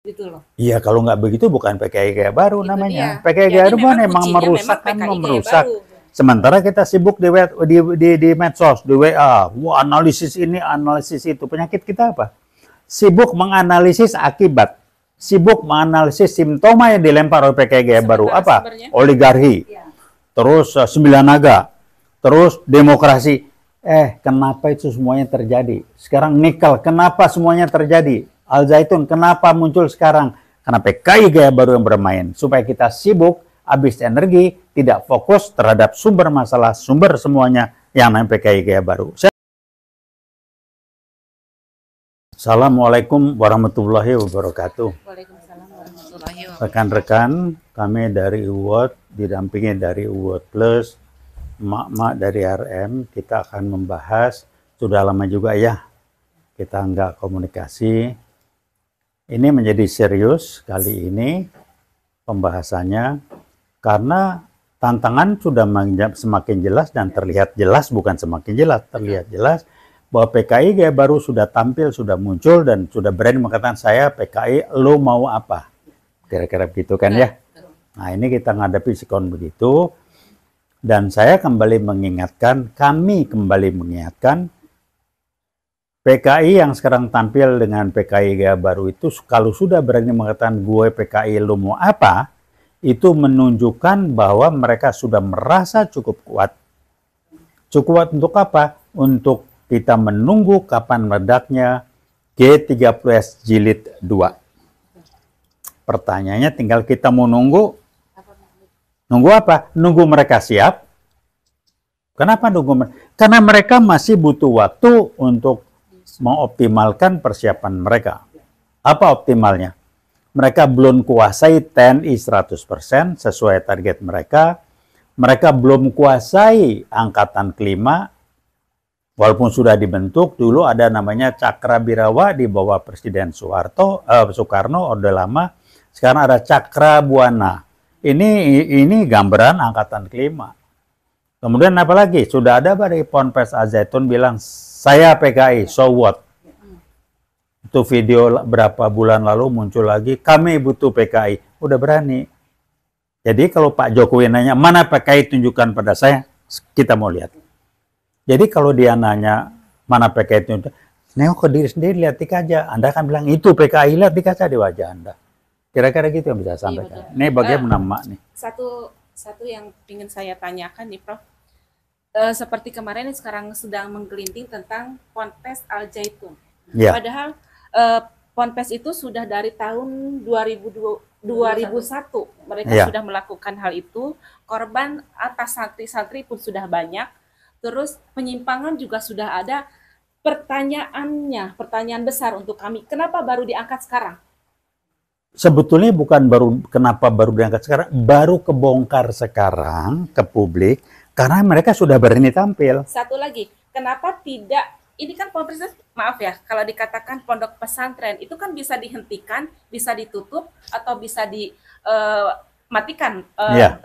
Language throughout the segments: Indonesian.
gitu loh. Iya, kalau nggak begitu bukan PKI Gaya Baru Itu namanya. dia. PKI Jadi Gaya Baru memang emang kuncinya merusak memang kan, PKI Gaya merusak. Baru. Sementara kita sibuk di medsos, di WA, wah analisis ini, analisis itu. Penyakit kita apa? Sibuk menganalisis akibat, sibuk menganalisis simptoma yang dilempar oleh PKI Gaya Baru. Sementara Apa? sumbernya? Oligarki, Ya. terus Sembilan Naga, terus demokrasi. Kenapa itu semuanya terjadi? Sekarang nikel, kenapa semuanya terjadi? Al Zaitun, kenapa muncul sekarang? Karena PKI Gaya Baru yang bermain. Supaya kita sibuk, habis energi, tidak fokus terhadap sumber masalah, sumber semuanya yang namanya PKI Gaya Baru. Assalamualaikum warahmatullahi wabarakatuh. Waalaikumsalam warahmatullahi wabarakatuh. Rekan-rekan, kami dari UWOT, didampingi dari UWOT Plus, mak-mak dari RM, kita akan membahas, sudah lama juga ya, kita nggak komunikasi. Ini menjadi serius kali ini pembahasannya, karena tantangan sudah semakin jelas dan terlihat jelas, bukan semakin jelas, terlihat jelas, bahwa PKI Gaya Baru sudah tampil, sudah muncul, dan sudah berani mengatakan, saya PKI, lo mau apa? Kira-kira begitu kan ya? Nah ini kita menghadapi sikon begitu, dan saya kembali mengingatkan, kami kembali mengingatkan, PKI yang sekarang tampil dengan PKI Gaya Baru itu, kalau sudah berani mengatakan gue PKI, lo mau apa? Itu menunjukkan bahwa mereka sudah merasa cukup kuat. Cukup kuat untuk apa? Untuk kita menunggu kapan meledaknya G30S Jilid 2. Pertanyaannya tinggal kita mau nunggu. Nunggu apa? Nunggu mereka siap. Kenapa nunggu? Karena mereka masih butuh waktu untuk mengoptimalkan persiapan mereka. Apa optimalnya? Mereka belum kuasai TNI 100% sesuai target mereka. Mereka belum kuasai angkatan kelima, walaupun sudah dibentuk. Dulu ada namanya Cakrabirawa di bawah Presiden Soekarno, Orde Lama. Sekarang ada Cakrabuana. Ini gambaran angkatan kelima. Kemudian apa lagi? Sudah ada dari Ponpes Al Zaitun bilang, saya PKI, so what? Itu video berapa bulan lalu muncul lagi, kami butuh PKI. Udah berani. Jadi kalau Pak Jokowi nanya, mana PKI tunjukkan pada saya, kita mau lihat. Jadi kalau dia nanya, mana PKI tunjukkan, nengok ke diri sendiri, lihat di kaca. Anda kan bilang, itu PKI, lihat di kaca di wajah Anda. Kira-kira gitu yang bisa sampaikan. Ini bagaimana Mak nih? Satu yang ingin saya tanyakan nih Prof. Seperti kemarin sekarang sedang menggelinting tentang Ponpes Al Zaitun. Ya. Padahal Ponpes itu sudah dari tahun 2001 mereka sudah melakukan hal itu. Korban atas santri-santri pun sudah banyak. Terus penyimpangan juga sudah ada. Pertanyaan besar untuk kami, kenapa baru diangkat sekarang? Sebetulnya bukan kenapa baru diangkat sekarang, baru kebongkar sekarang ke publik karena mereka sudah berani tampil. Satu lagi, kenapa tidak, ini kan Ponpes, maaf ya, kalau dikatakan pondok pesantren itu kan bisa dihentikan, bisa ditutup atau bisa dimatikan,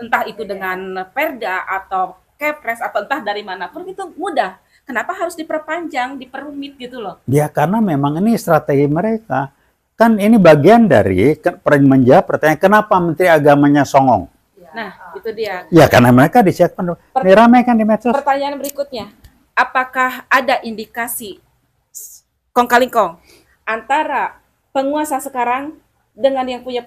entah itu dengan perda atau kepres atau entah dari manapun, itu mudah. Kenapa harus diperpanjang, diperumit gitu loh? Ya karena memang ini strategi mereka. Kan ini bagian dari menjawab pertanyaan kenapa Menteri Agamanya songong. Nah, itu dia. Ya karena mereka disiapkan. Ini ramai kan di medsos. Pertanyaan berikutnya, apakah ada indikasi kong kali kong antara penguasa sekarang dengan yang punya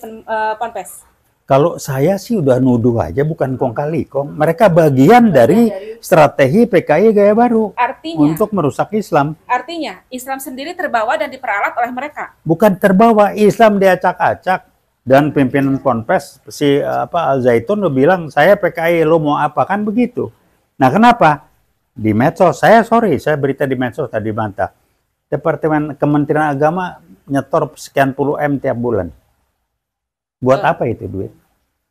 Ponpes? Kalau saya sih udah nuduh aja, bukan kong kali kong. Mereka bagian dari strategi PKI Gaya Baru untuk merusak Islam. Artinya Islam sendiri terbawa dan diperalat oleh mereka. Bukan terbawa, Islam diacak-acak. Dan pimpinan Ponpes si Al Zaitun lo bilang, saya PKI, lo mau apa, kan begitu. Nah kenapa? Di medsos, saya berita di medsos tadi bantah. Departemen Kementerian Agama nyetor sekian puluh M tiap bulan. Buat apa itu duit?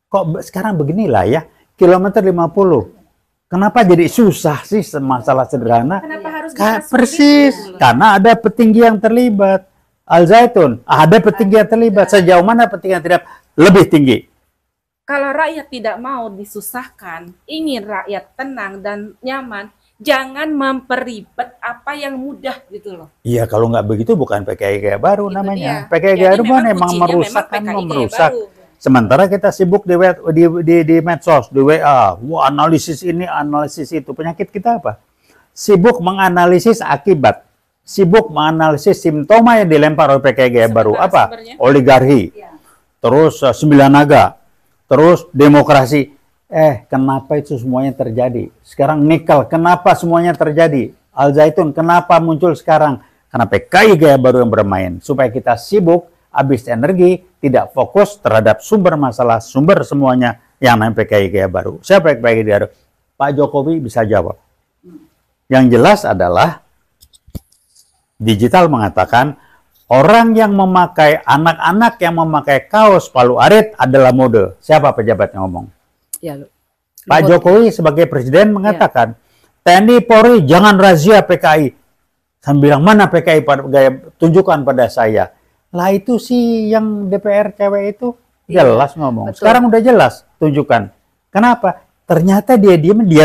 Kok sekarang beginilah ya, kilometer 50. Kenapa jadi susah sih masalah sederhana? Kenapa harus persis, karena ada petinggi yang terlibat. Al Zaitun, ada petinggi yang terlibat. Sejauh mana petinggi yang terlibat? Lebih tinggi. Kalau rakyat tidak mau disusahkan, ingin rakyat tenang dan nyaman, Jangan memperibet apa yang mudah gitu loh. Iya, kalau nggak begitu bukan PKI Gaya Baru Itu namanya. dia. PKI Jadi Gaya Baru memang emang kuncinya merusak memang PKI Gaya merusak. Baru. Sementara kita sibuk di medsos, di WA, wah, analisis ini, analisis itu. Penyakit kita apa? Sibuk menganalisis akibat, sibuk menganalisis simptoma yang dilempar oleh PKI Gaya Baru. Apa? Sumbernya. Oligarki, terus sembilan naga, terus demokrasi. Kenapa itu semuanya terjadi? Sekarang nikel, kenapa semuanya terjadi? Al Zaitun, kenapa muncul sekarang? Karena PKI Gaya Baru yang bermain. Supaya kita sibuk, habis energi, tidak fokus terhadap sumber masalah, sumber semuanya yang namanya PKI Gaya Baru. Siapa PKI Gaya Baru? Pak Jokowi bisa jawab. Yang jelas adalah digital mengatakan orang yang memakai, anak-anak yang memakai kaos Palu Arit adalah mode. Siapa pejabat yang ngomong? Ya, Pak Jokowi sebagai presiden mengatakan, TNI Polri jangan razia PKI. Saya bilang, mana PKI tunjukkan pada saya. Lah itu sih yang DPR cewek itu jelas ngomong. Betul. Sekarang udah jelas, tunjukkan. Kenapa? Ternyata dia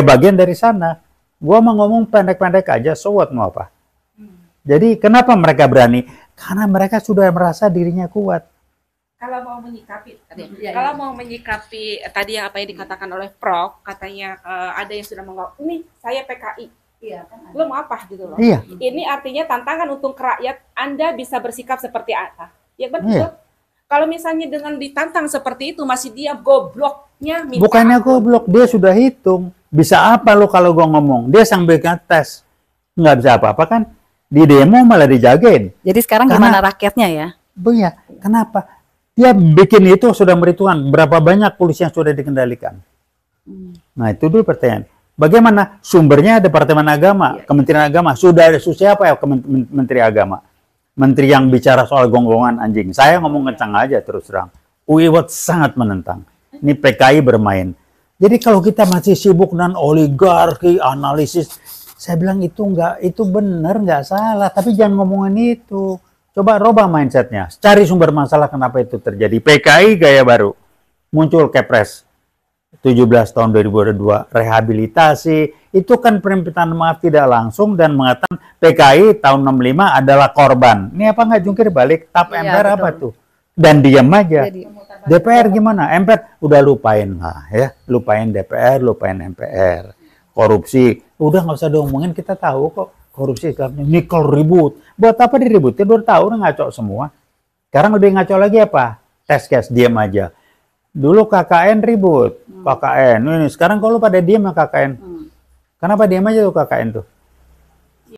bagian dari sana. Gua mau ngomong pendek-pendek aja, so what mau apa? Jadi kenapa mereka berani? Karena mereka sudah merasa dirinya kuat. Kalau mau menyikapi Ya, kalau mau menyikapi tadi yang apa yang dikatakan oleh Prof, katanya ada yang sudah mengatakan, ini saya PKI. Iya, kan ada. Lo mau apa gitu loh. Iya. Ini artinya tantangan untuk rakyat, Anda bisa bersikap seperti apa? Ya betul. Iya. Kalau misalnya dengan ditantang seperti itu masih dia gobloknya minta Bukannya ampun. goblok, dia sudah hitung. Bisa apa lo kalau gua ngomong? Dia sambil tes. Nggak bisa apa-apa kan? Di demo malah dijagain. Jadi sekarang Karena- gimana rakyatnya ya? Iya. Kenapa? Dia bikin itu sudah berhitungan. Berapa banyak polisi yang sudah dikendalikan? Nah itu dulu pertanyaan. Bagaimana? Sumbernya Departemen Agama, Kementerian Agama. Sudah ada siapa ya Menteri Agama? Menteri yang bicara soal gonggongan anjing. Saya ngomong kencang aja terus terang. Uiwat sangat menentang. Ini PKI bermain. Jadi kalau kita masih sibuk dengan oligarki, analisis, saya bilang itu benar, nggak salah. Tapi jangan ngomongin itu. Coba rubah mindsetnya. Cari sumber masalah kenapa itu terjadi. PKI Gaya Baru. Muncul Kepres 17 tahun 2022. Rehabilitasi. Itu kan permintaan maaf tidak langsung dan mengatakan PKI tahun 65 adalah korban. Ini apa nggak jungkir balik? Tap Iya, MPR betul. apa tuh? Dan diam aja. Jadi- DPR gimana? MPR udah lupain lah ya. Lupain DPR, lupain MPR. Korupsi. Udah nggak usah diomongin, kita tahu kok. Korupsi sekarang nikel ribut. Buat apa diributin? 2 tahun ngaco semua. Sekarang lebih ngaco lagi apa? Tes case, diam aja. Dulu KKN ribut. KKN. Ini sekarang kalau pada diam ya KKN. Kenapa diam aja tuh KKN tuh?